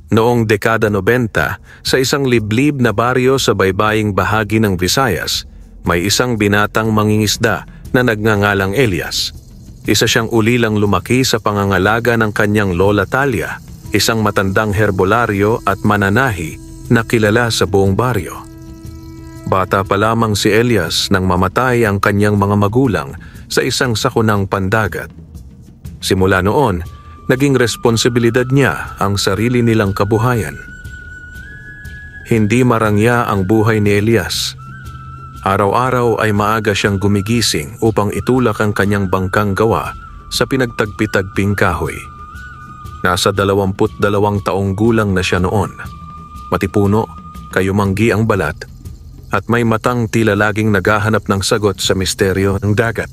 Noong dekada 90, sa isang liblib na baryo sa baybaying bahagi ng Visayas, may isang binatang mangingisda na nagngangalang Elias. Isa siyang ulilang lumaki sa pangangalaga ng kanyang lola Talia, isang matandang herbolaryo at mananahi na kilala sa buong baryo. Bata pa lamang si Elias nang mamatay ang kanyang mga magulang sa isang sakunang pandagat. Simula noon, naging responsibilidad niya ang sarili nilang kabuhayan. Hindi marangya ang buhay ni Elias. Araw-araw ay maaga siyang gumigising upang itulak ang kanyang bangkang gawa sa pinagtagpi-tagping kahoy. Nasa 22 taong gulang na siya noon. Matipuno, kayumanggi ang balat, at may matang tila laging naghahanap ng sagot sa misteryo ng dagat.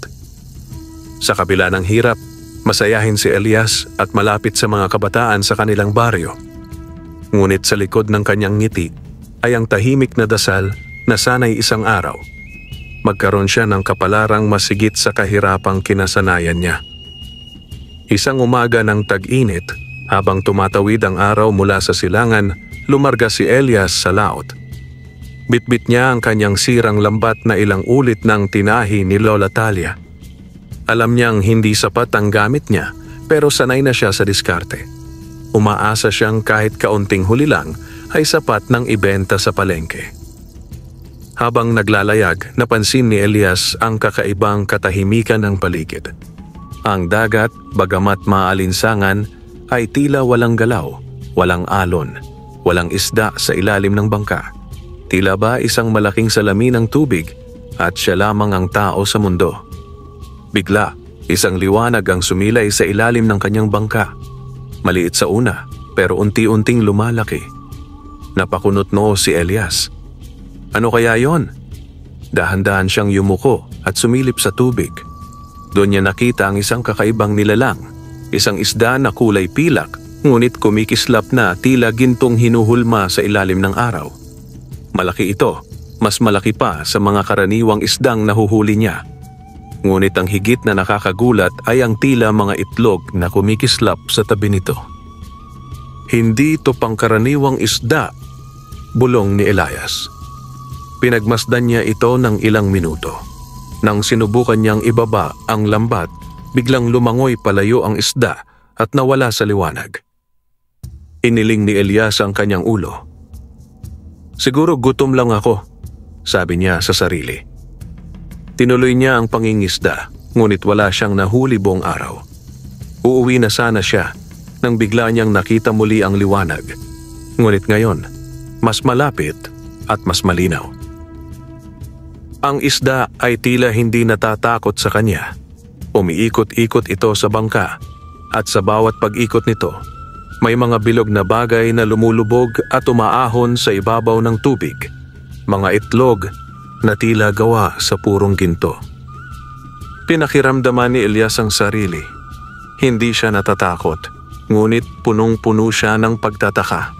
Sa kabila ng hirap, masayahin si Elias at malapit sa mga kabataan sa kanilang baryo. Ngunit sa likod ng kanyang ngiti ay ang tahimik na dasal na sana'y isang araw magkaroon siya ng kapalarang masigit sa kahirapang kinasanayan niya. Isang umaga ng tag-init, habang tumatawid ang araw mula sa silangan, lumarga si Elias sa laot. Bitbit niya ang kanyang sirang lambat na ilang ulit ng tinahi ni Lola Talia. Alam niyang hindi sapat ang gamit niya, pero sanay na siya sa diskarte. Umaasa siyang kahit kaunting huli lang ay sapat ng ibenta sa palengke. Habang naglalayag, napansin ni Elias ang kakaibang katahimikan ng paligid. Ang dagat, bagamat maalinsangan, ay tila walang galaw, walang alon, walang isda sa ilalim ng bangka. Tila ba isang malaking salamin ng tubig at siya lamang ang tao sa mundo. Bigla, isang liwanag ang sumilay sa ilalim ng kanyang bangka. Maliit sa una, pero unti-unting lumalaki. Napakunot noo si Elias. Ano kaya yon? Dahan-dahan siyang yumuko at sumilip sa tubig. Doon niya nakita ang isang kakaibang nilalang, isang isda na kulay pilak, ngunit kumikislap na tila gintong hinuhulma sa ilalim ng araw. Malaki ito, mas malaki pa sa mga karaniwang isdang nahuhuli niya. Ngunit ang higit na nakakagulat ay ang tila mga itlog na kumikislap sa tabi nito. Hindi ito pangkaraniwang isda, bulong ni Elias. Pinagmasdan niya ito ng ilang minuto. Nang sinubukan niyang ibaba ang lambat, biglang lumangoy palayo ang isda at nawala sa liwanag. Iniling ni Elias ang kanyang ulo. Siguro gutom lang ako, sabi niya sa sarili. Tinuloy niya ang pangingisda, ngunit wala siyang nahuli buong araw. Uuwi na sana siya nang bigla niyang nakita muli ang liwanag. Ngunit ngayon, mas malapit at mas malinaw. Ang isda ay tila hindi natatakot sa kanya. Umiikot-ikot ito sa bangka at sa bawat pag-ikot nito, may mga bilog na bagay na lumulubog at umaahon sa ibabaw ng tubig. Mga itlog na tila gawa sa purong ginto. Pinakiramdaman ni Elias ang sarili. Hindi siya natatakot, ngunit punong-puno siya ng pagtataka.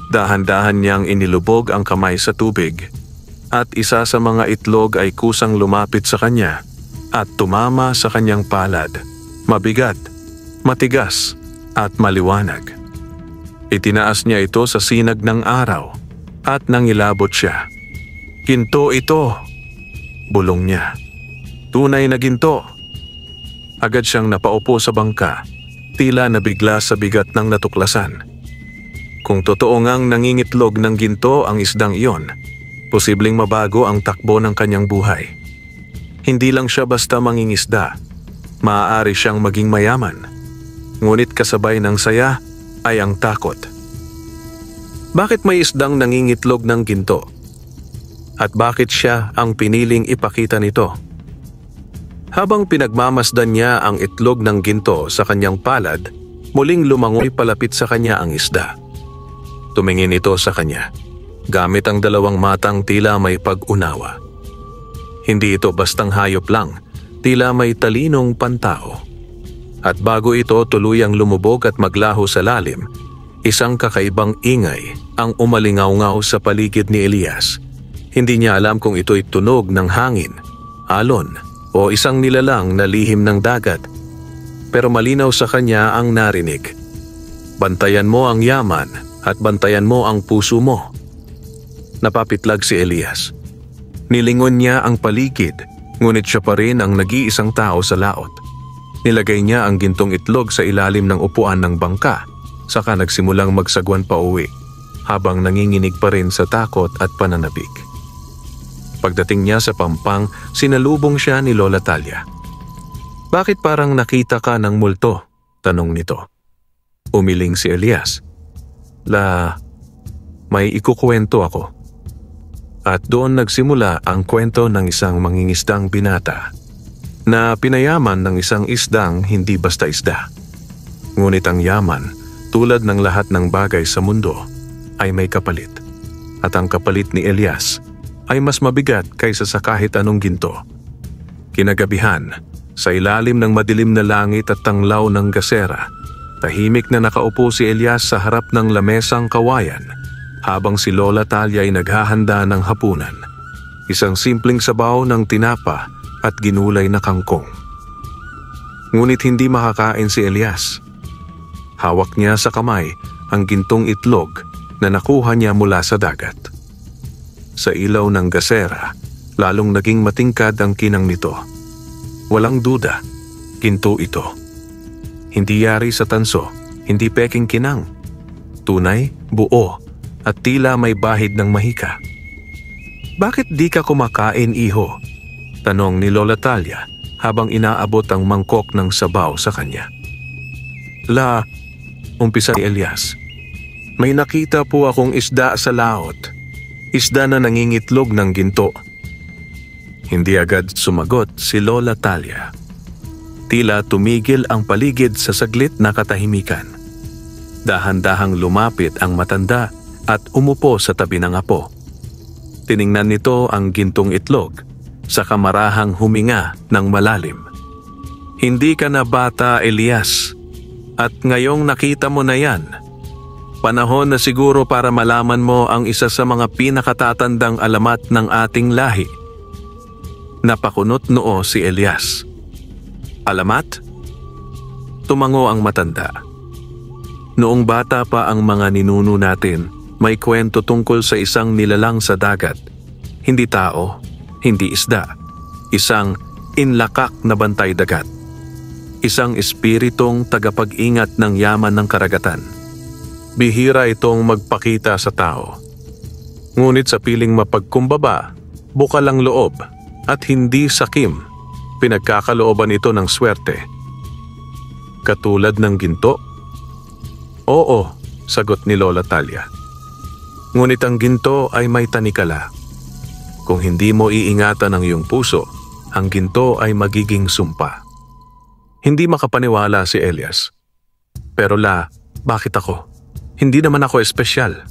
Dahan-dahan niyang inilubog ang kamay sa tubig. At isa sa mga itlog ay kusang lumapit sa kanya at tumama sa kanyang palad. Mabigat, matigas at maliwanag. Itinaas niya ito sa sinag ng araw at nangilabot siya. Ginto ito, bulong niya. Tunay na ginto. Agad siyang napaupo sa bangka, tila nabigla sa bigat ng natuklasan. Kung totoo ngang nangingitlog ng ginto ang isdang iyon, posibleng mabago ang takbo ng kanyang buhay. Hindi lang siya basta mangingisda, maaari siyang maging mayaman. Ngunit kasabay ng saya ay ang takot. Bakit may isdang nangingitlog ng ginto? At bakit siya ang piniling ipakita nito? Habang pinagmamasdan niya ang itlog ng ginto sa kanyang palad, muling lumangoy palapit sa kanya ang isda. Tumingin ito sa kanya. Gamit ang dalawang matang tila may pag-unawa. Hindi ito bastang hayop lang, tila may talinong pantao. At bago ito tuluyang lumubog at maglaho sa lalim, isang kakaibang ingay ang umalingaw-ngaw sa paligid ni Elias. Hindi niya alam kung ito'y tunog ng hangin, alon o isang nilalang na lihim ng dagat. Pero malinaw sa kanya ang narinig. Bantayan mo ang yaman at bantayan mo ang puso mo. Napapitlag si Elias. Nilingon niya ang paligid, ngunit siya pa rin ang nag-iisang tao sa laot. Nilagay niya ang gintong itlog sa ilalim ng upuan ng bangka, saka nagsimulang magsagwan pa uwi, habang nanginginig pa rin sa takot at pananabik. Pagdating niya sa pampang, sinalubong siya ni Lola Talia. "Bakit parang nakita ka ng multo?" tanong nito. Umiling si Elias. May ikukwento ako." At doon nagsimula ang kwento ng isang mangingisdang binata na pinayaman ng isang isdang hindi basta isda. Ngunit ang yaman, tulad ng lahat ng bagay sa mundo, ay may kapalit. At ang kapalit ni Elias ay mas mabigat kaysa sa kahit anong ginto. Kinagabihan, sa ilalim ng madilim na langit at tanglaw ng gasera, tahimik na nakaupo si Elias sa harap ng lamesang kawayan habang si Lola Talia ay naghahanda ng hapunan. Isang simpleng sabaw ng tinapa at ginulay na kangkong. Ngunit hindi makakain si Elias. Hawak niya sa kamay ang gintong itlog na nakuha niya mula sa dagat. Sa ilaw ng gasera, lalong naging matingkad ang kinang nito. Walang duda, ginto ito. Hindi yari sa tanso, hindi peking kinang. Tunay, buo, at tila may bahid ng mahika. "Bakit di ka kumakain, iho?" tanong ni Lola Talia habang inaabot ang mangkok ng sabaw sa kanya. Umpisa ni Elias. "May nakita po akong isda sa laot. Isda na nangingitlog ng ginto." Hindi agad sumagot si Lola Talia. Tila tumigil ang paligid sa saglit na katahimikan. Dahan-dahang lumapit ang matanda at umupo sa tabi ng apo. Tiningnan nito ang gintong itlog, saka marahang huminga ng malalim. "Hindi ka na bata, Elias, at ngayong nakita mo na yan. Panahon na siguro para malaman mo ang isa sa mga pinakatatandang alamat ng ating lahi." Napakunot noo si Elias. "Alamat?" Tumango ang matanda. "Noong bata pa ang mga ninuno natin, may kwento tungkol sa isang nilalang sa dagat. Hindi tao, hindi isda. Isang inlakak na bantay dagat. Isang espiritong tagapag-ingat ng yaman ng karagatan. Bihira itong magpakita sa tao. Ngunit sa piling mapagkumbaba, bukal ang loob at hindi sakim, pinagkakalooban ito ng swerte." "Katulad ng ginto?" "Oo," sagot ni Lola Talia. "Ngunit ang ginto ay may tanikala. Kung hindi mo iingatan ang iyong puso, ang ginto ay magiging sumpa." Hindi makapaniwala si Elias. "Pero bakit ako? Hindi naman ako espesyal."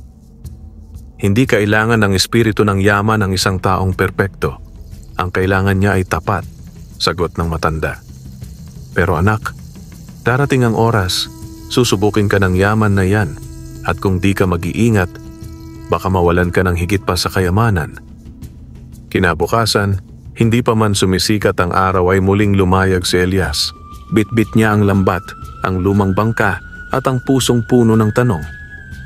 "Hindi kailangan ng espiritu ng yaman ng isang taong perpekto. Ang kailangan niya ay tapat," sagot ng matanda. "Pero anak, darating ang oras, susubukin ka ng yaman na yan, at kung di ka mag-iingat, baka mawalan ka ng higit pa sa kayamanan." Kinabukasan, hindi pa man sumisikat ang araw ay muling lumayag si Elias. Bitbit niya ang lambat, ang lumang bangka at ang pusong puno ng tanong.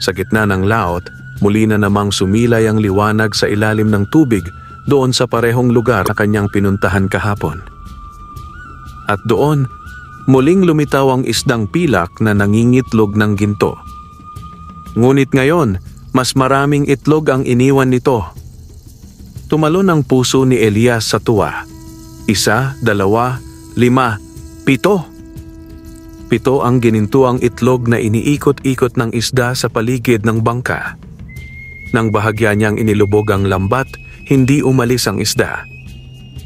Sa gitna ng laot, muli na namang sumilay ang liwanag sa ilalim ng tubig doon sa parehong lugar na kanyang pinuntahan kahapon. At doon, muling lumitaw ang isdang pilak na nangingitlog ng ginto. Ngunit ngayon, mas maraming itlog ang iniwan nito. Tumalon ang puso ni Elias sa tuwa. 1, 2, 5, 7. 7 ang ginintuang itlog na iniikot-ikot ng isda sa paligid ng bangka. Nang bahagya niyang inilubog ang lambat, hindi umalis ang isda.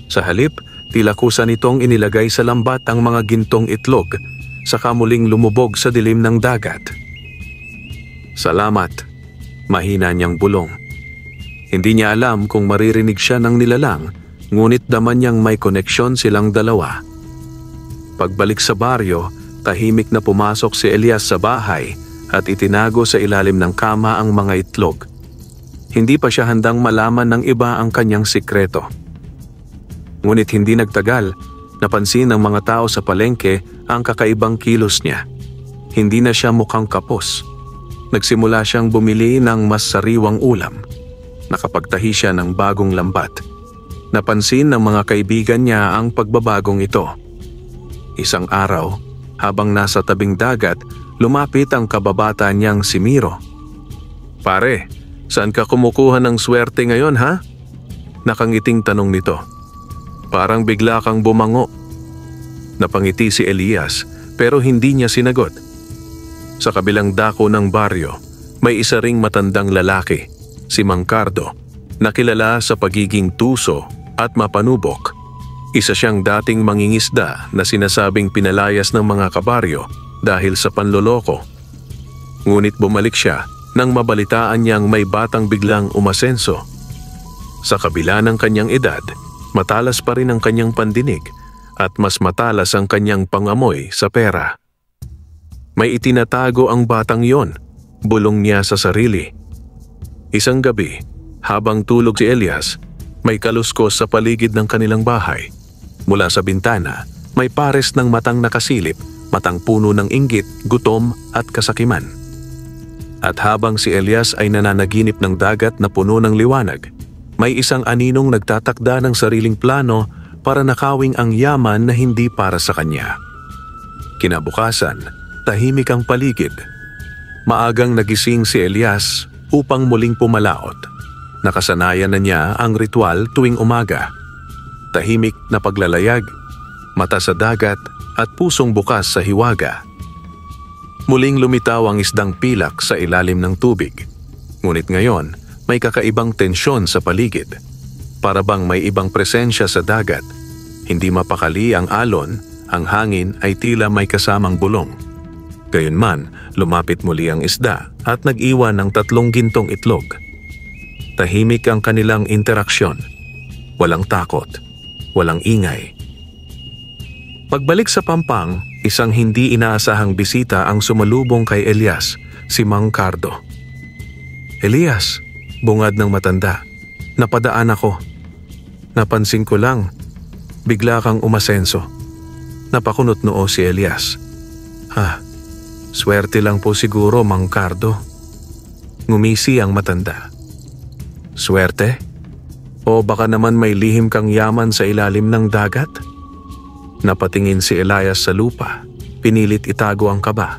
Sa halip, tila kusa nitong inilagay sa lambat ang mga gintong itlog, saka muling lumubog sa dilim ng dagat. "Salamat," mahina niyang bulong. Hindi niya alam kung maririnig siya ng nilalang, ngunit daman niyang may koneksyon silang dalawa. Pagbalik sa baryo, tahimik na pumasok si Elias sa bahay at itinago sa ilalim ng kama ang mga itlog. Hindi pa siya handang malaman ng iba ang kanyang sikreto. Ngunit hindi nagtagal, napansin ng mga tao sa palengke ang kakaibang kilos niya. hindi na siya mukhang kapos. Nagsimula siyang bumili ng mas sariwang ulam. Nakapagtahi siya ng bagong lambat. Napansin ng mga kaibigan niya ang pagbabagong ito. Isang araw, habang nasa tabing dagat, lumapit ang kababata niyang si Miro. "Pare, saan ka kumukuha ng swerte ngayon, ha?" Nakangiting tanong nito. Parang bigla kang bumango. Napangiti si Elias pero hindi niya sinagot. Sa kabilang dako ng baryo, may isa ring matandang lalaki, si Mang Cardo, na kilala sa pagiging tuso at mapanubok. Isa siyang dating mangingisda na sinasabing pinalayas ng mga kabaryo dahil sa panloloko. Ngunit bumalik siya nang mabalitaan niyang may batang biglang umasenso. Sa kabila ng kanyang edad, matalas pa rin ang kanyang pandinig at mas matalas ang kanyang pangamoy sa pera. May itinatago ang batang yon, bulong niya sa sarili. Isang gabi, habang tulog si Elias, may kaluskos sa paligid ng kanilang bahay. Mula sa bintana, may pares ng matang nakasilip, matang puno ng inggit, gutom at kasakiman. At habang si Elias ay nananaginip ng dagat na puno ng liwanag, may isang aninong nagtatakda ng sariling plano para nakawing ang yaman na hindi para sa kanya. Kinabukasan, tahimik ang paligid. Maagang nagising si Elias upang muling pumalaot. Nakasanayan na niya ang ritual tuwing umaga. Tahimik na paglalayag, mata sa dagat at pusong bukas sa hiwaga. Muling lumitaw ang isdang pilak sa ilalim ng tubig. Ngunit ngayon, may kakaibang tensyon sa paligid. Para bang may ibang presensya sa dagat. Hindi mapakali ang alon, ang hangin ay tila may kasamang bulong. Gayunman, lumapit muli ang isda at nag-iwan ng 3 gintong itlog. Tahimik ang kanilang interaksyon. Walang takot, walang ingay. Pagbalik sa Pampang, isang hindi inaasahang bisita ang sumalubong kay Elias, si Mang Cardo. "Elias," bungad ng matanda, "napadaan ako. Napansin ko lang, bigla kang umasenso." Napakunot noo si Elias. Swerte lang po siguro, Mang Cardo." Ngumisi ang matanda. "Swerte? O baka naman may lihim kang yaman sa ilalim ng dagat?" Napatingin si Elias sa lupa, pinilit itago ang kaba.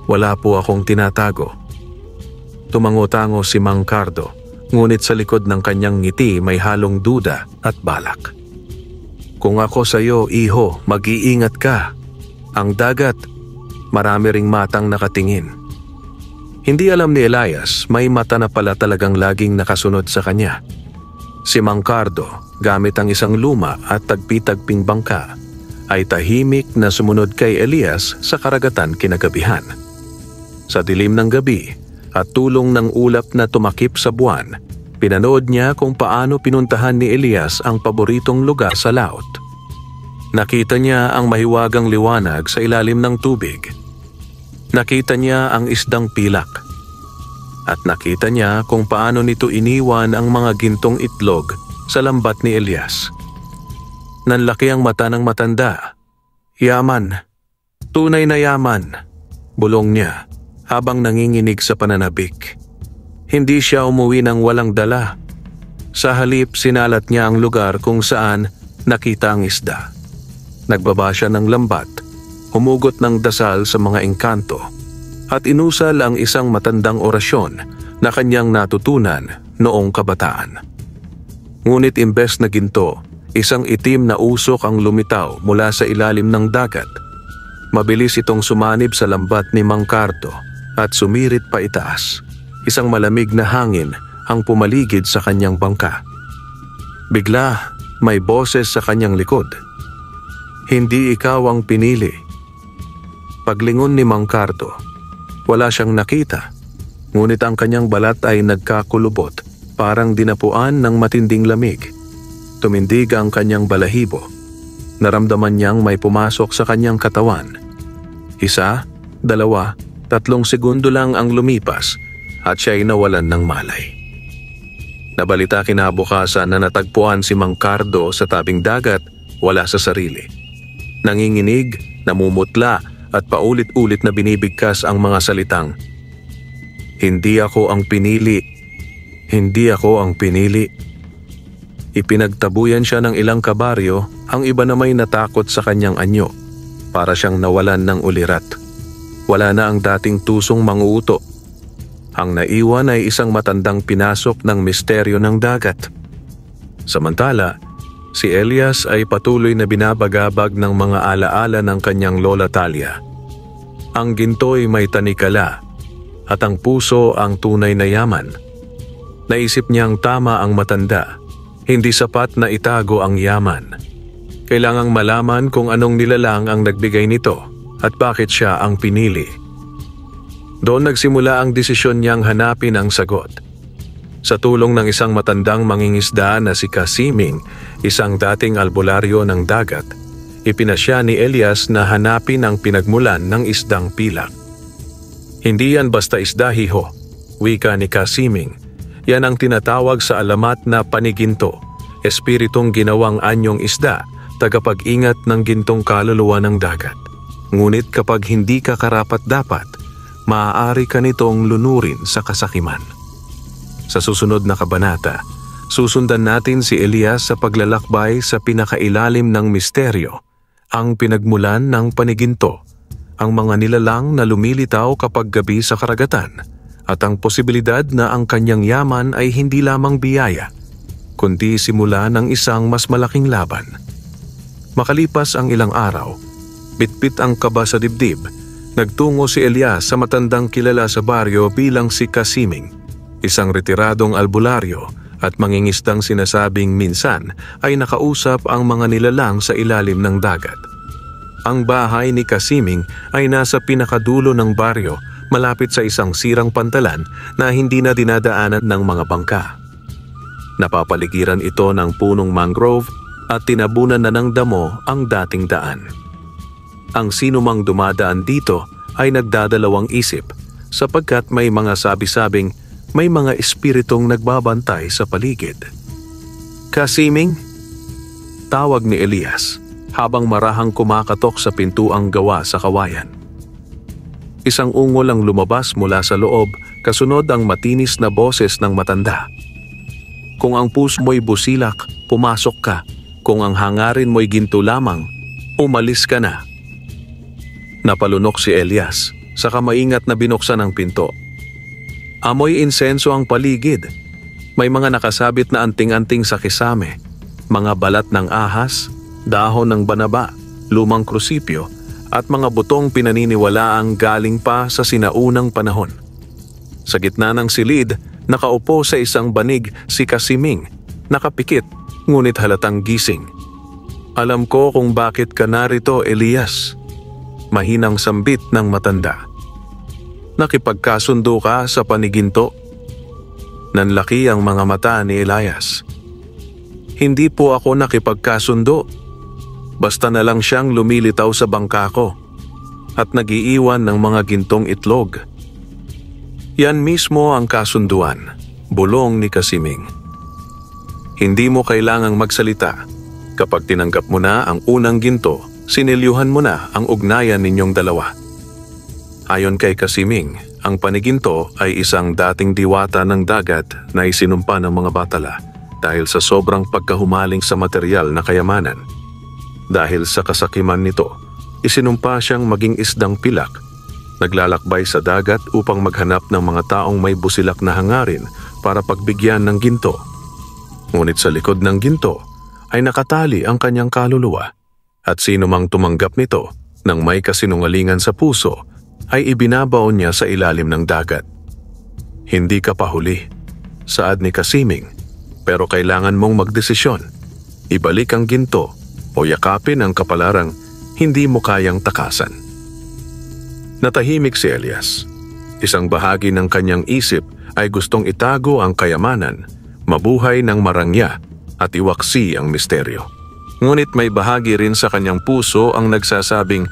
"Wala po akong tinatago." Tumango-tango si Mang Cardo. Ngunit sa likod ng kanyang ngiti may halong duda at balak. "Kung ako sa iyo, iho, mag-iingat ka. Ang dagat, marami ring matang nakatingin." Hindi alam ni Elias, may mata na pala talagang laging nakasunod sa kanya. Si Mang Cardo, gamit ang isang luma at tagpi-tagping bangka, ay tahimik na sumunod kay Elias sa karagatan kinagabihan. Sa dilim ng gabi, at tulong ng ulap na tumakip sa buwan, pinanood niya kung paano pinuntahan ni Elias ang paboritong lugar sa laut. Nakita niya ang mahiwagang liwanag sa ilalim ng tubig. Nakita niya ang isdang pilak. At nakita niya kung paano nito iniwan ang mga gintong itlog sa lambat ni Elias. Nanlaki ang mata ng matanda. "Yaman. Tunay na yaman," bulong niya habang nanginginig sa pananabik. Hindi siya umuwi ng walang dala. Sa halip, sinalat niya ang lugar kung saan nakita ang isda. Nagbaba siya ng lambat, humugot ng dasal sa mga engkanto, at inusal ang isang matandang orasyon na kanyang natutunan noong kabataan. Ngunit imbes na ginto, isang itim na usok ang lumitaw mula sa ilalim ng dagat. Mabilis itong sumanib sa lambat ni Mang Cardo at sumirit pa itaas. Isang malamig na hangin ang pumaligid sa kanyang bangka. Bigla, may boses sa kanyang likod. "Hindi ikaw ang pinili." Paglingon ni Mang Cardo, wala siyang nakita, ngunit ang kanyang balat ay nagkakulubot, parang dinapuan ng matinding lamig. Tumindig ang kanyang balahibo. Naramdaman niyang may pumasok sa kanyang katawan. 1, 2, 3 segundo lang ang lumipas at siya'y nawalan ng malay. Nabalita kinabukasan na natagpuan si Mang Cardo sa tabing dagat, wala sa sarili. Nanginginig, namumutla at paulit-ulit na binibigkas ang mga salitang, "Hindi ako ang pinili. Hindi ako ang pinili." Ipinagtabuyan siya ng ilang kabaryo, ang iba na may natakot sa kanyang anyo, para siyang nawalan ng ulirat. Wala na ang dating tusong manguuto. Ang naiwan ay isang matandang pinasok ng misteryo ng dagat. Samantala, si Elias ay patuloy na binabagabag ng mga alaala ng kanyang lola Talia. Ang ginto'y may tanikala at ang puso ang tunay na yaman. Naisip niyang tama ang matanda. Hindi sapat na itago ang yaman. Kailangang malaman kung anong nilalang ang nagbigay nito at bakit siya ang pinili. Doon nagsimula ang desisyon niyang hanapin ang sagot. Sa tulong ng isang matandang mangingisda na si Kasiming, isang dating albularyo ng dagat, ipinasya ni Elias na hanapin ang pinagmulan ng isdang pilak. Hindi yan basta isda, hiho, wika ni Kasiming. Yan ang tinatawag sa alamat na paniginto, espiritong ginawang anyong isda, tagapag-ingat ng gintong kaluluwa ng dagat. Ngunit kapag hindi ka karapat-dapat, maaari ka nitong lunurin sa kasakiman. Sa susunod na kabanata, susundan natin si Elias sa paglalakbay sa pinakailalim ng misteryo, ang pinagmulan ng paniginto, ang mga nilalang na lumilitaw kapag gabi sa karagatan, at ang posibilidad na ang kanyang yaman ay hindi lamang biyaya, kundi simula ng isang mas malaking laban. Makalipas ang ilang araw, bitbit ang kaba sa dibdib, nagtungo si Elias sa matandang kilala sa baryo bilang si Kasiming, isang retiradong albularyo at mangingisdang sinasabing minsan ay nakausap ang mga nilalang sa ilalim ng dagat. Ang bahay ni Kasiming ay nasa pinakadulo ng baryo, malapit sa isang sirang pantalan na hindi na dinadaanan ng mga bangka. Napapaligiran ito ng punong mangrove at tinabunan na ng damo ang dating daan. Ang sinumang dumadaan dito ay nagdadalawang isip sapagkat may mga sabi-sabing may mga espiritong nagbabantay sa paligid. "Kasiming?" tawag ni Elias habang marahang kumakatok sa pintuang gawa sa kawayan. Isang ungol ang lumabas mula sa loob, kasunod ang matinis na boses ng matanda. "Kung ang puso mo'y busilak, pumasok ka. Kung ang hangarin mo'y ginto lamang, umalis ka na." Napalunok si Elias, saka maingat na binuksan ang pinto. Amoy insenso ang paligid. May mga nakasabit na anting-anting sa kisame, mga balat ng ahas, dahon ng banaba, lumang krusipyo, at mga butong pinaniniwalaang galing pa sa sinaunang panahon. Sa gitna ng silid, nakaupo sa isang banig si Kasiming, nakapikit ngunit halatang gising. "Alam ko kung bakit ka narito, Elias," mahinang sambit ng matanda. "Nakipagkasundo ka sa paniginto?" Nanlaki ang mga mata ni Elias. "Hindi po ako nakipagkasundo. Basta na lang siyang lumilitaw sa bangka ko at nagiiwan ng mga gintong itlog." "Yan mismo ang kasunduan," bulong ni Kasiming. "Hindi mo kailangang magsalita. Kapag tinanggap mo na ang unang ginto, sinilyuhan mo na ang ugnayan ninyong dalawa." Ayon kay Kasiming, ang paniginto ay isang dating diwata ng dagat na isinumpa ng mga batala dahil sa sobrang pagkahumaling sa material na kayamanan. Dahil sa kasakiman nito, isinumpa siyang maging isdang pilak, naglalakbay sa dagat upang maghanap ng mga taong may busilak na hangarin para pagbigyan ng ginto. Ngunit sa likod ng ginto ay nakatali ang kanyang kaluluwa, at sino mang tumanggap nito nang may kasinungalingan sa puso ay ibinabaon niya sa ilalim ng dagat. "Hindi ka pa huli," saad ni Kasiming, "pero kailangan mong magdesisyon. Ibalik ang ginto o yakapin ang kapalarang hindi mo kayang takasan." Natahimik si Elias. Isang bahagi ng kanyang isip ay gustong itago ang kayamanan, mabuhay ng marangya at iwaksi ang misteryo. Ngunit may bahagi rin sa kanyang puso ang nagsasabing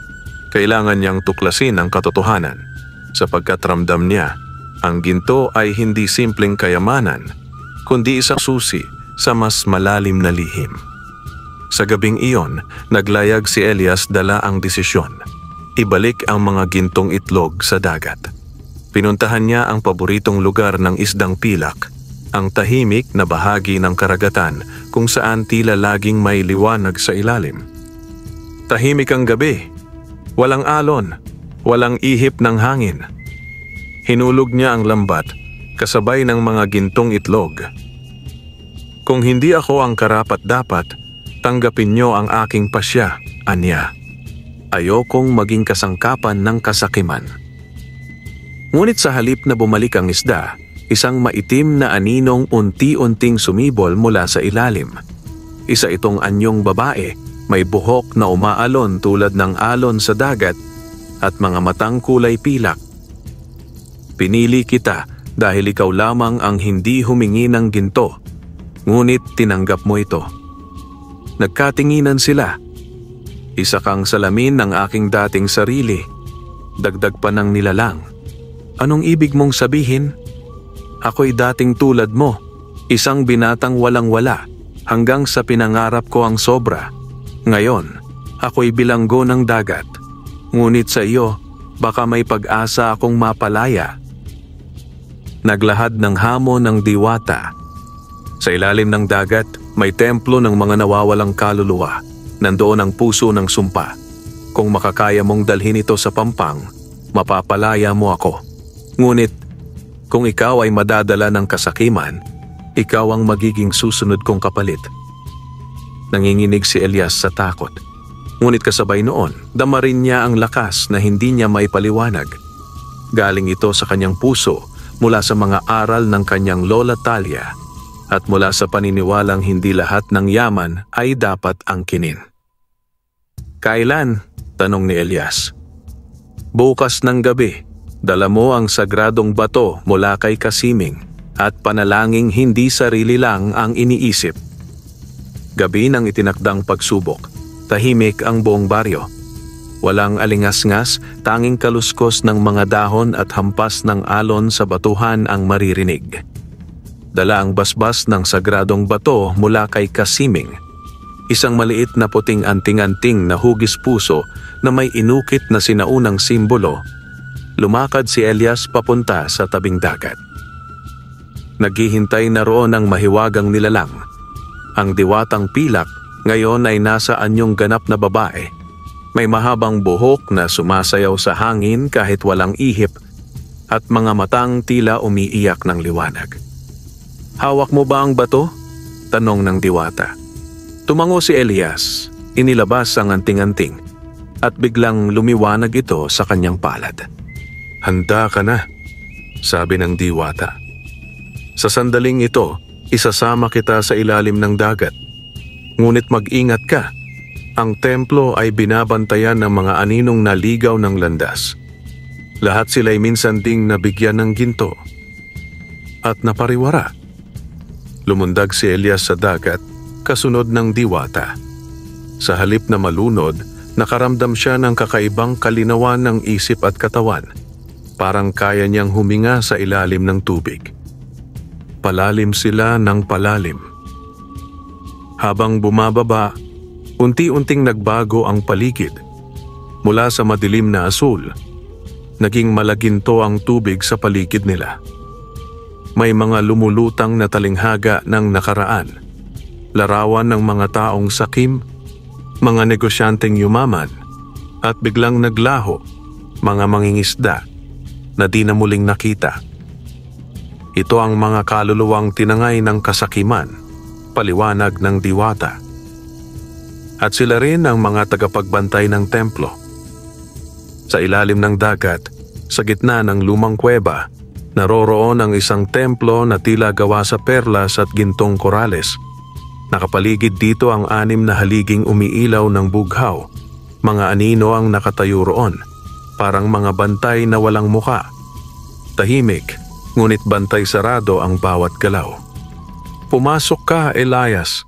kailangan niyang tuklasin ang katotohanan, sapagkat ramdam niya ang ginto ay hindi simpleng kayamanan, kundi isang susi sa mas malalim na lihim. Sa gabing iyon, naglayag si Elias dala ang desisyon. ibalik ang mga gintong itlog sa dagat. Pinuntahan niya ang paboritong lugar ng isdang pilak, ang tahimik na bahagi ng karagatan kung saan tila laging may liwanag sa ilalim. Tahimik ang gabi, walang alon, walang ihip ng hangin. Hinulog niya ang lambat kasabay ng mga gintong itlog. Kung hindi ako ang karapat-dapat, tanggapin niyo ang aking pasya, anya. Ayokong maging kasangkapan ng kasakiman. Ngunit sa halip na bumalik ang isda, isang maitim na aninong unti-unting sumibol mula sa ilalim. Isa itong anyong babae, may buhok na umaalon tulad ng alon sa dagat at mga matang kulay pilak. Pinili kita dahil ikaw lamang ang hindi humingi ng ginto, ngunit tinanggap mo ito. Nagkatinginan sila. Isa kang salamin ng aking dating sarili, dagdag pa ng nilalang. Anong ibig mong sabihin? Ako'y dating tulad mo, isang binatang walang-wala hanggang sa pinangarap ko ang sobra. Ngayon, ako'y bilanggo ng dagat. Ngunit sa iyo, baka may pag-asa akong mapalaya. Naglahad ng hamon ng diwata. Sa ilalim ng dagat, may templo ng mga nawawalang kaluluwa. Nandoon ang puso ng sumpa. Kung makakaya mong dalhin ito sa pampang, mapapalaya mo ako. Ngunit, kung ikaw ay madadala ng kasakiman, ikaw ang magiging susunod kong kapalit. Nanginginig si Elias sa takot. Ngunit kasabay noon, dama rin niya ang lakas na hindi niya maipaliwanag. Galing ito sa kanyang puso mula sa mga aral ng kanyang lola Talia at mula sa paniniwalang hindi lahat ng yaman ay dapat angkinin. Kailan? Tanong ni Elias. Bukas ng gabi, dala mo ang sagradong bato mula kay Kasiming at panalangin hindi sarili lang ang iniisip. Gabi ng itinakdang pagsubok, tahimik ang buong baryo. Walang alingas-ngas, tanging kaluskos ng mga dahon at hampas ng alon sa batuhan ang maririnig. Dala ang basbas ng sagradong bato mula kay Kasiming, isang maliit na puting anting-anting na hugis puso na may inukit na sinaunang simbolo. Lumakad si Elias papunta sa tabing dagat. Naghihintay na roon ang mahiwagang nilalang. Ang diwatang pilak ngayon ay nasa anyong ganap na babae. May mahabang buhok na sumasayaw sa hangin kahit walang ihip at mga matang tila umiiyak ng liwanag. Hawak mo ba ang bato? Tanong ng diwata. Tumango si Elias, inilabas ang anting-anting at biglang lumiwanag ito sa kanyang palad. Handa ka na, sabi ng diwata. Sa sandaling ito, isasama kita sa ilalim ng dagat. Ngunit mag-ingat ka. Ang templo ay binabantayan ng mga aninong naligaw ng landas. Lahat sila'y minsan ding nabigyan ng ginto at napariwara. Lumundag si Elias sa dagat, kasunod ng diwata. Sa halip na malunod, nakaramdam siya ng kakaibang kalinawan ng isip at katawan. Parang kaya niyang huminga sa ilalim ng tubig. Palalim sila ng palalim. Habang bumababa, unti-unting nagbago ang paligid. Mula sa madilim na asul, naging malaginto ang tubig sa paligid nila. May mga lumulutang na talinghaga ng nakaraan, larawan ng mga taong sakim, mga negosyanteng yumaman, at biglang naglaho, mga mangingisda na di na muling nakita. Ito ang mga kaluluwang tinangay ng kasakiman, paliwanag ng diwata. At sila rin ang mga tagapagbantay ng templo. Sa ilalim ng dagat, sa gitna ng lumang kuweba, naroroon ang isang templo na tila gawa sa perlas at gintong korales. Nakapaligid dito ang 6 na haliging umiilaw ng bughaw. Mga anino ang nakatayo roon, parang mga bantay na walang muka. Tahimik, ngunit bantay sarado ang bawat galaw. Pumasok ka, Elias,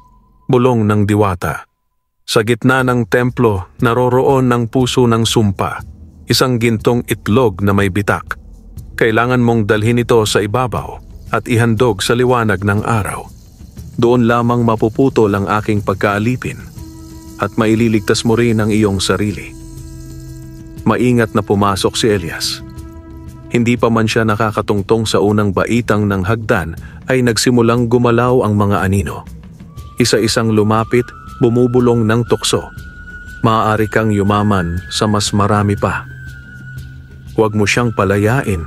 bulong ng diwata. Sa gitna ng templo, naroroon ng puso ng sumpa, isang gintong itlog na may bitak. Kailangan mong dalhin ito sa ibabaw at ihandog sa liwanag ng araw. Doon lamang mapuputol ang aking pagkaalipin at maililigtas mo rin ang iyong sarili. maingat na pumasok si Elias. Hindi pa man siya nakakatungtong sa unang baitang ng hagdan ay nagsimulang gumalaw ang mga anino. Isa-isang lumapit, bumubulong ng tukso. Maaari kang yumaman sa mas marami pa. Huwag mo siyang palayain.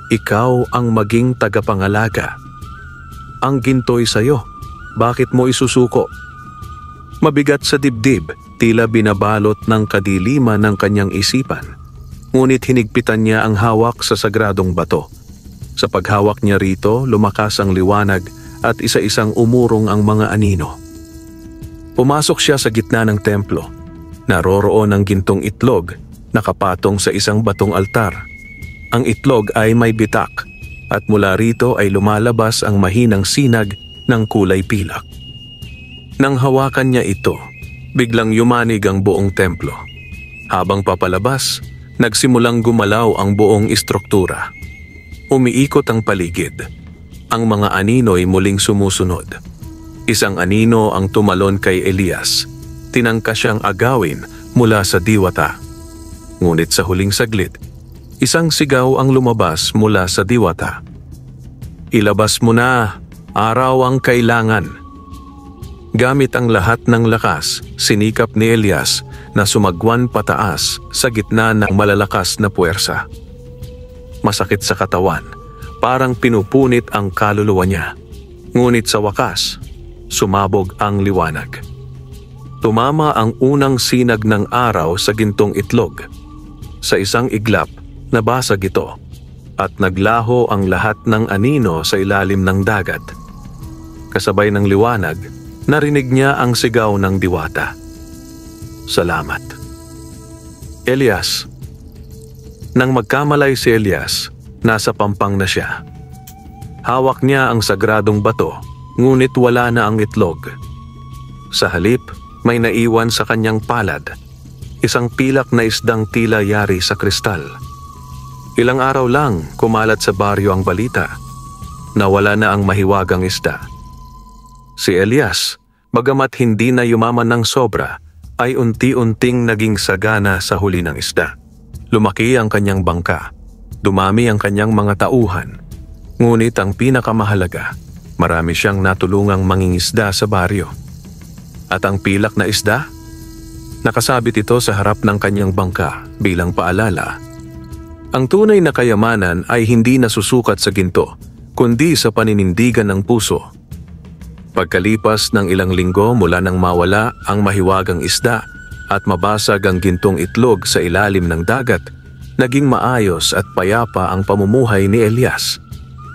Ikaw ang maging tagapangalaga. Ang ginto'y sayo. Bakit mo isusuko? Mabigat sa dibdib, tila binabalot ng kadiliman ng kanyang isipan. Ngunit hinigpitan niya ang hawak sa sagradong bato. Sa paghawak niya rito, lumakas ang liwanag at isa-isang umurong ang mga anino. Pumasok siya sa gitna ng templo. Naroroon ang gintong itlog, nakapatong sa isang batong altar. Ang itlog ay may bitak at mula rito ay lumalabas ang mahinang sinag ng kulay pilak. Nang hawakan niya ito, biglang yumanig ang buong templo. Habang papalabas, nagsimulang gumalaw ang buong istruktura. Umiikot ang paligid. Ang mga anino'y muling sumusunod. Isang anino ang tumalon kay Elias. Tinangka siyang agawin mula sa diwata. Ngunit sa huling saglit, isang sigaw ang lumabas mula sa diwata. Ilabas mo na, araw ang kailangan. Gamit ang lahat ng lakas, sinikap ni Elias na sumagwan pataas sa gitna ng malalakas na puwersa. Masakit sa katawan, parang pinupunit ang kaluluwa niya. Ngunit sa wakas, sumabog ang liwanag. Tumama ang unang sinag ng araw sa gintong itlog. Sa isang iglap, nabasag ito at naglaho ang lahat ng anino sa ilalim ng dagat. Kasabay ng liwanag, narinig niya ang sigaw ng diwata. Salamat. Elias. Nang magkamalay si Elias, nasa pampang na siya. Hawak niya ang sagradong bato, ngunit wala na ang itlog. Sa halip, may naiwan sa kanyang palad, isang pilak na isdang tila yari sa kristal. Ilang araw lang kumalat sa baryo ang balita. Nawala na ang mahiwagang isda. Si Elias, bagamat hindi na yumaman ng sobra, ay unti-unting naging sagana sa huli ng isda. Lumaki ang kanyang bangka, dumami ang kanyang mga tauhan. Ngunit ang pinakamahalaga, marami siyang natulungang mangingisda sa baryo. At ang pilak na isda? Nakasabit ito sa harap ng kanyang bangka bilang paalala. Ang tunay na kayamanan ay hindi nasusukat sa ginto, kundi sa paninindigan ng puso. Pagkalipas ng ilang linggo mula nang mawala ang mahiwagang isda at mabasag ang gintong itlog sa ilalim ng dagat, naging maayos at payapa ang pamumuhay ni Elias.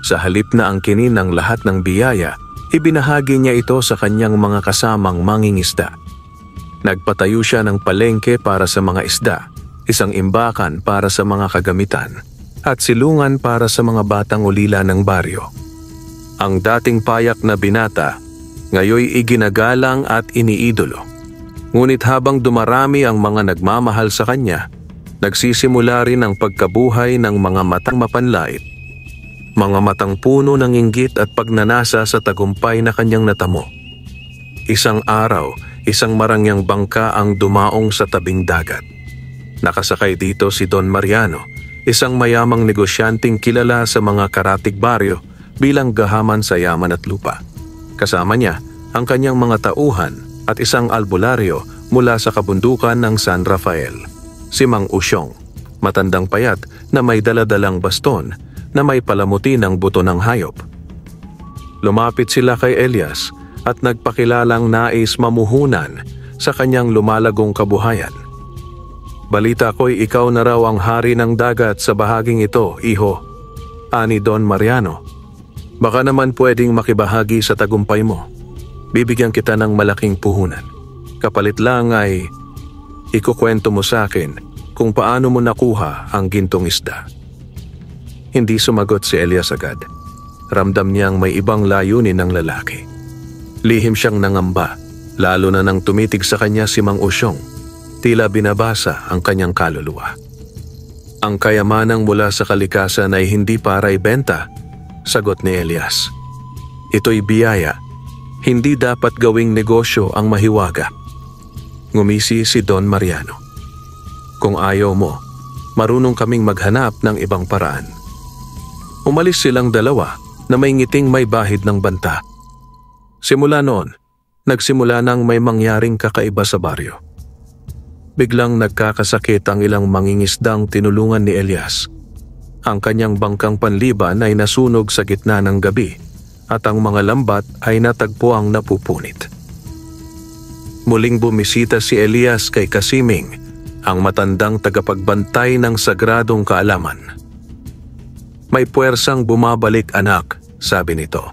Sa halip na angkinin ng lahat ng biyaya, ibinahagi niya ito sa kanyang mga kasamang mangingisda. Nagpatayo siya ng palengke para sa mga isda, isang imbakan para sa mga kagamitan, at silungan para sa mga batang ulila ng baryo. Ang dating payak na binata, ngayoy iginagalang at iniidolo. Ngunit habang dumarami ang mga nagmamahal sa kanya, nagsisimula rin ang pagkabuhay ng mga matang mapanlait. Mga matang puno ng inggit at pagnanasa sa tagumpay na kanyang natamo. Isang araw, isang marangyang bangka ang dumaong sa tabing dagat. Nakasakay dito si Don Mariano, isang mayamang negosyanteng kilala sa mga karatig baryo bilang gahaman sa yaman at lupa. Kasama niya ang kanyang mga tauhan at isang albularyo mula sa kabundukan ng San Rafael, si Mang Usyong, matandang payat na may daladalang baston na may palamuti ng buto ng hayop. Lumapit sila kay Elias at nagpakilalang nais mamuhunan sa kanyang lumalagong kabuhayan. Balita ko'y ikaw na raw ang hari ng dagat sa bahaging ito, iho, ani Don Mariano. Baka naman pwedeng makibahagi sa tagumpay mo. Bibigyan kita ng malaking puhunan. Kapalit lang ay ikukwento mo sa akin kung paano mo nakuha ang gintong isda. Hindi sumagot si Elias agad. Ramdam niyang may ibang layunin ng lalaki. Lihim siyang nangamba, lalo na nang tumitig sa kanya si Mang Usyong. Tila binabasa ang kanyang kaluluwa. Ang kayamanang mula sa kalikasan ay hindi para ibenta, sagot ni Elias. Ito'y biyaya. Hindi dapat gawing negosyo ang mahiwaga. Ngumisi si Don Mariano. Kung ayaw mo, marunong kaming maghanap ng ibang paraan. Umalis silang dalawa na may ngiting may bahid ng banta. Simula noon, nagsimula nang may mangyaring kakaiba sa baryo. Biglang nagkakasakit ang ilang mangingisdang tinulungan ni Elias. Ang kanyang bangkang panliban ay nasunog sa gitna ng gabi at ang mga lambat ay natagpuang napupunit. Muling bumisita si Elias kay Kasiming, ang matandang tagapagbantay ng sagradong kaalaman. "May puwersang bumabalik, anak," sabi nito.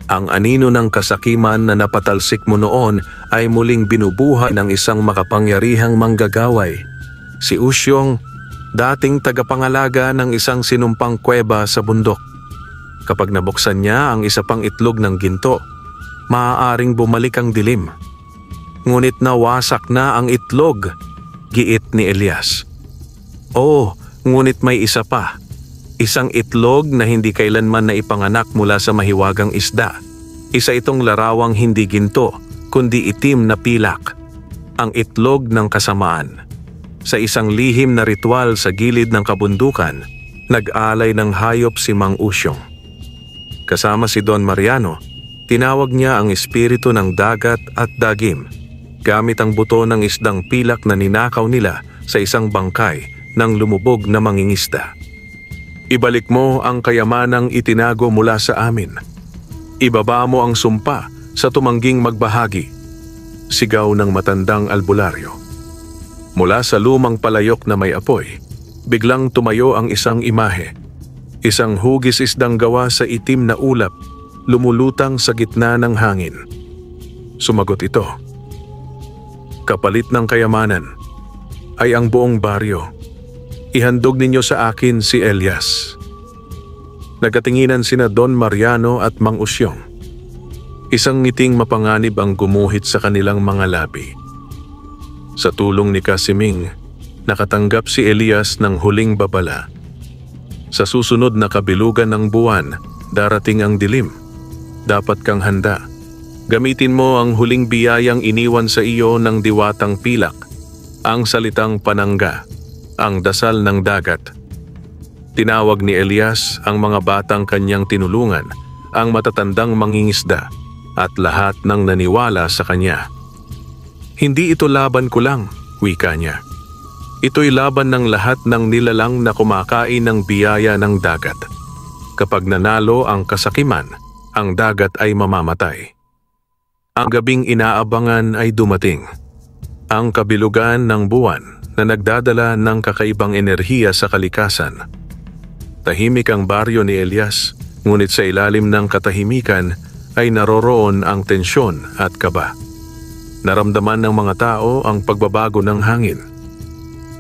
"Ang anino ng kasakiman na napatalsik mo noon ay muling binubuhay ng isang makapangyarihang manggagaway. Si Usyong, dating tagapangalaga ng isang sinumpang kuweba sa bundok. Kapag nabuksan niya ang isa pang itlog ng ginto, maaaring bumalik ang dilim. Ngunit nawasak na ang itlog," giit ni Elias. "Oo, ngunit may isa pa. Isang itlog na hindi kailanman na ipanganak mula sa mahiwagang isda. Isa itong larawang hindi ginto, kundi itim na pilak. Ang itlog ng kasamaan." Sa isang lihim na ritual sa gilid ng kabundukan, nag-alay ng hayop si Mang Usyong. Kasama si Don Mariano, tinawag niya ang espiritu ng dagat at dagim, gamit ang buto ng isdang pilak na ninakaw nila sa isang bangkay ng lumubog na mangingisda. "Ibalik mo ang kayamanang itinago mula sa amin. Ibaba mo ang sumpa sa tumangging magbahagi," sigaw ng matandang albularyo. Mula sa lumang palayok na may apoy, biglang tumayo ang isang imahe. Isang hugis isdang gawa sa itim na ulap, lumulutang sa gitna ng hangin. Sumagot ito, "Kapalit ng kayamanan ay ang buong baryo. Ihandog ninyo sa akin si Elias." Nagkatinginan sina Don Mariano at Mang Usyong. Isang ngiting mapanganib ang gumuhit sa kanilang mga labi. Sa tulong ni Kasiming, nakatanggap si Elias ng huling babala. Sa susunod na kabilugan ng buwan, darating ang dilim. Dapat kang handa. Gamitin mo ang huling biyayang iniwan sa iyo ng diwatang pilak, ang salitang panangga, ang dasal ng dagat. Tinawag ni Elias ang mga batang kanyang tinulungan, ang matatandang mangingisda, at lahat ng naniwala sa kanya. "Hindi ito laban ko lang," wika niya. "Ito'y laban ng lahat ng nilalang na kumakain ng biyaya ng dagat. Kapag nanalo ang kasakiman, ang dagat ay mamamatay." Ang gabing inaabangan ay dumating. Ang kabilugan ng buwan na nagdadala ng kakaibang enerhiya sa kalikasan. Tahimik ang baryo ni Elias, ngunit sa ilalim ng katahimikan ay naroroon ang tensyon at kaba. Naramdaman ng mga tao ang pagbabago ng hangin.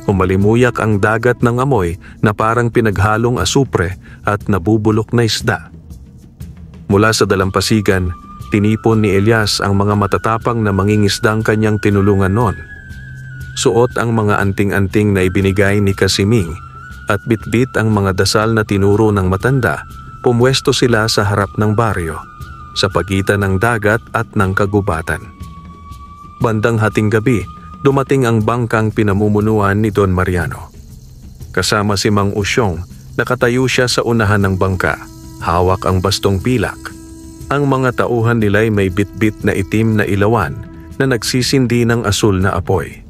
Humalimuyak ang dagat ng amoy na parang pinaghalong asupre at nabubulok na isda. Mula sa dalampasigan, tinipon ni Elias ang mga matatapang na mangingisdang kanyang tinulungan noon. Suot ang mga anting-anting na ibinigay ni Kasiming at bitbit ang mga dasal na tinuro ng matanda. Pumwesto sila sa harap ng baryo, sa pagitan ng dagat at ng kagubatan. Bandang hating gabi, dumating ang bangkang pinamumunuan ni Don Mariano. Kasama si Mang Usyong, nakatayo siya sa unahan ng bangka, hawak ang bastong pilak. Ang mga tauhan nila'y may bitbit na itim na ilawan na nagsisindi ng asul na apoy.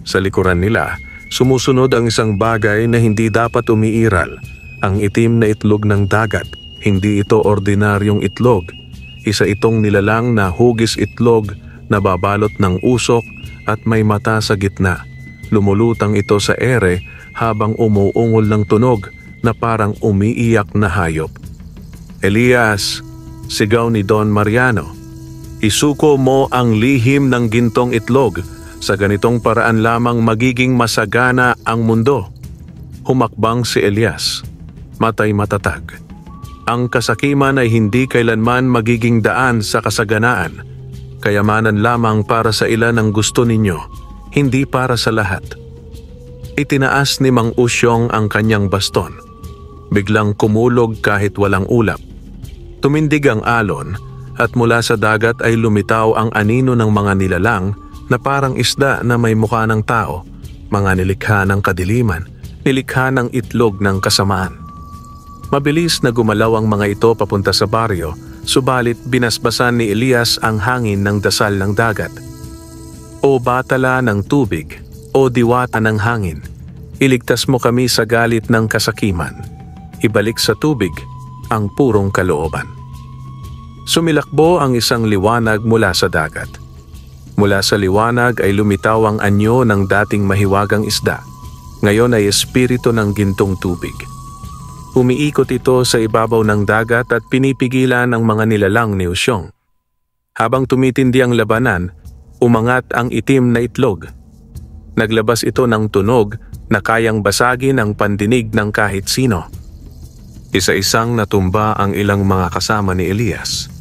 Sa likuran nila, sumusunod ang isang bagay na hindi dapat umiiral, ang itim na itlog ng dagat. Hindi ito ordinaryong itlog. Isa itong nilalang na hugis itlog na babalot ng usok at may mata sa gitna. Lumulutang ito sa ere habang umuungol ng tunog na parang umiiyak na hayop. "Elias," sigaw ni Don Mariano, "isuko mo ang lihim ng gintong itlog. Sa ganitong paraan lamang magiging masagana ang mundo." Humakbang si Elias, matay matatag. Ang kasakiman ay hindi kailanman magiging daan sa kasaganaan. Kayamanan lamang para sa ilan ang gusto ninyo, hindi para sa lahat. Itinaas ni Mang Usyong ang kanyang baston. Biglang kumulog kahit walang ulap. Tumindig ang alon at mula sa dagat ay lumitaw ang anino ng mga nilalang na parang isda na may mukha ng tao, mga nilikha ng kadiliman, nilikha ng itlog ng kasamaan. Mabilis na gumalaw ang mga ito papunta sa baryo, subalit binasbasan ni Elias ang hangin ng dasal ng dagat. O batala ng tubig, o diwata ng hangin, iligtas mo kami sa galit ng kasakiman. Ibalik sa tubig ang purong kalooban. Sumilakbo ang isang liwanag mula sa dagat. Mula sa liwanag ay lumitaw ang anyo ng dating mahiwagang isda. Ngayon ay espiritu ng gintong tubig. Umiikot ito sa ibabaw ng dagat at pinipigilan ang mga nilalang ni Usyong. Habang tumitindi ang labanan, umangat ang itim na itlog. Naglabas ito ng tunog na kayang basagin ang pandinig ng kahit sino. Isa-isang natumba ang ilang mga kasama ni Elias.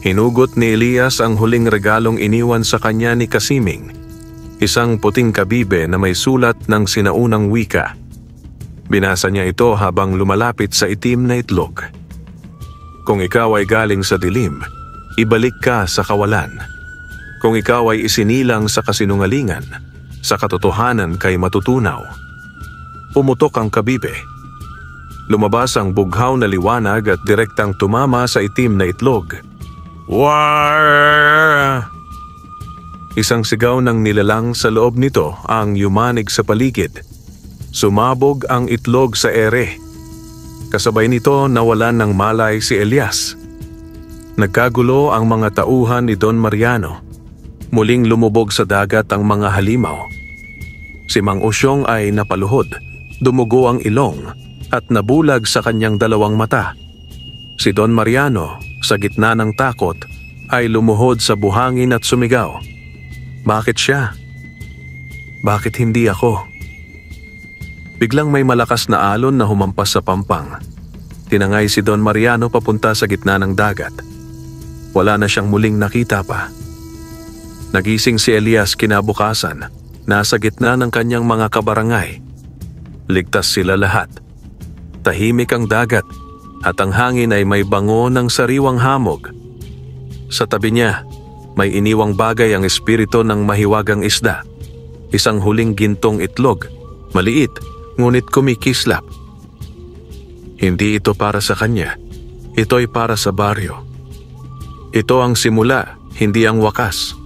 Hinugot ni Elias ang huling regalong iniwan sa kanya ni Kasiming, isang puting kabibe na may sulat ng sinaunang wika. Binasa niya ito habang lumalapit sa itim na itlog. Kung ikaw ay galing sa dilim, ibalik ka sa kawalan. Kung ikaw ay isinilang sa kasinungalingan, sa katotohanan kay matutunaw. Pumutok ang kabibe. Lumabas ang bughaw na liwanag at direktang tumama sa itim na itlog. War! Isang sigaw ng nilalang sa loob nito ang yumanig sa paligid. Sumabog ang itlog sa ere. Kasabay nito nawalan ng malay si Elias. Nagkagulo ang mga tauhan ni Don Mariano. Muling lumubog sa dagat ang mga halimaw. Si Mang Usyong ay napaluhod, dumugo ang ilong at nabulag sa kanyang dalawang mata. Si Don Mariano, sa gitna ng takot, ay lumuhod sa buhangin at sumigaw. Bakit siya? Bakit hindi ako? Biglang may malakas na alon na humampas sa pampang. Tinangay si Don Mariano papunta sa gitna ng dagat. Wala na siyang muling nakita pa. Nagising si Elias kinabukasan, nasa gitna ng kanyang mga kabarangay. Ligtas sila lahat. Tahimik ang dagat at ang hangin ay may bango ng sariwang hamog. Sa tabi niya, may iniwang bagay ang espiritu ng mahiwagang isda. Isang huling gintong itlog, maliit, ngunit kumikislap. Hindi ito para sa kanya. Ito ay para sa baryo. Ito ang simula, hindi ang wakas.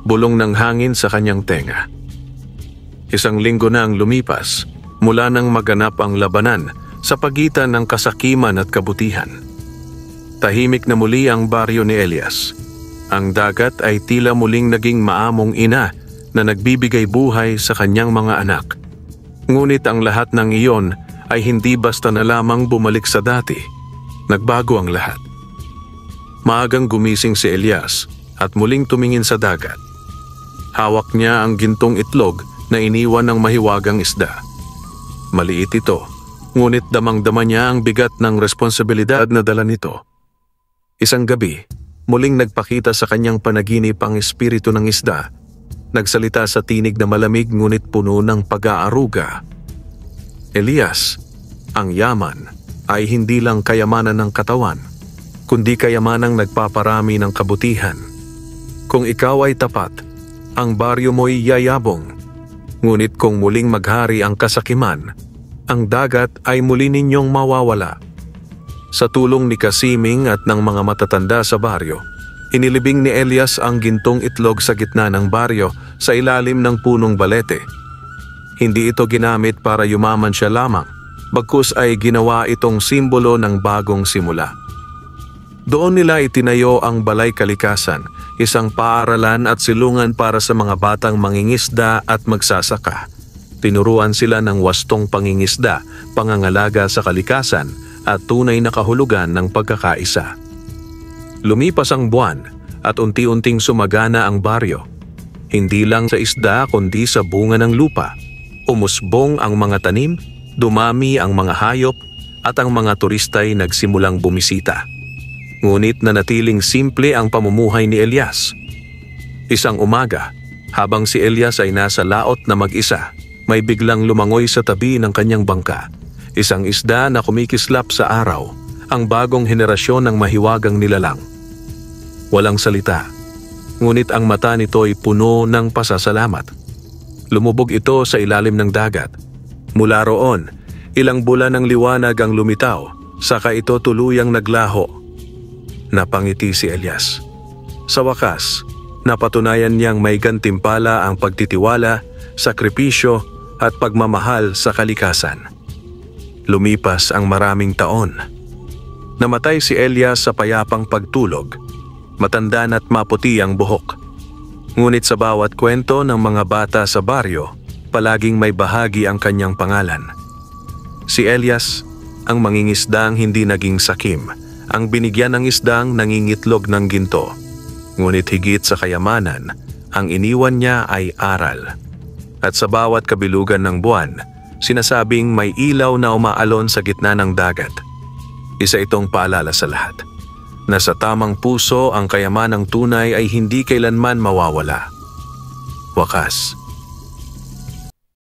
Bulong ng hangin sa kanyang tenga. Isang linggo na ang lumipas mula nang maganap ang labanan sa pagitan ng kasakiman at kabutihan. Tahimik na muli ang baryo ni Elias. Ang dagat ay tila muling naging maamong ina na nagbibigay buhay sa kanyang mga anak. Ngunit ang lahat ng iyon ay hindi basta na lamang bumalik sa dati. Nagbago ang lahat. Maagang gumising si Elias at muling tumingin sa dagat. Hawak niya ang gintong itlog na iniwan ng mahiwagang isda. Maliit ito, ngunit damang-dama niya ang bigat ng responsibilidad na dala nito. Isang gabi, muling nagpakita sa kanyang panaginip ang espiritu ng isda. Nagsalita sa tinig na malamig ngunit puno ng pag-aaruga. Elias, ang yaman ay hindi lang kayamanan ng katawan, kundi kayamanang nagpaparami ng kabutihan. Kung ikaw ay tapat, ang baryo mo'y yayabong. Ngunit kung muling maghari ang kasakiman, ang dagat ay muli ninyong mawawala. Sa tulong ni Kasiming at ng mga matatanda sa baryo, inilibing ni Elias ang gintong itlog sa gitna ng baryo sa ilalim ng punong balete. Hindi ito ginamit para yumaman siya lamang, bagkus ay ginawa itong simbolo ng bagong simula. Doon nila itinayo ang Balay Kalikasan, isang paaralan at silungan para sa mga batang mangingisda at magsasaka. Tinuruan sila ng wastong pangingisda, pangangalaga sa kalikasan at tunay na kahulugan ng pagkakaisa. Lumipas ang buwan at unti-unting sumagana ang baryo. Hindi lang sa isda kundi sa bunga ng lupa. Umusbong ang mga tanim, dumami ang mga hayop at ang mga turista'y nagsimulang bumisita. Ngunit nanatiling simple ang pamumuhay ni Elias. Isang umaga, habang si Elias ay nasa laot na mag-isa, may biglang lumangoy sa tabi ng kanyang bangka. Isang isda na kumikislap sa araw, ang bagong henerasyon ng mahiwagang nilalang. Walang salita, ngunit ang mata nito ay puno ng pasasalamat. Lumubog ito sa ilalim ng dagat. Mula roon, ilang bulan ng liwanag ang lumitaw, saka ito tuluyang naglaho. Napangiti si Elias. Sa wakas, napatunayan niyang may gantimpala ang pagtitiwala, sakripisyo at pagmamahal sa kalikasan. Lumipas ang maraming taon. Namatay si Elias sa payapang pagtulog. Matanda na't maputi ang buhok. Ngunit sa bawat kwento ng mga bata sa baryo, palaging may bahagi ang kanyang pangalan. Si Elias, ang mangingisdang hindi naging sakim, ang binigyan ng isdang nangingitlog ng ginto. Ngunit higit sa kayamanan, ang iniwan niya ay aral. At sa bawat kabilugan ng buwan, sinasabing may ilaw na umaalon sa gitna ng dagat. Isa itong paalala sa lahat, na sa tamang puso ang kayamanang tunay ay hindi kailanman mawawala. Wakas,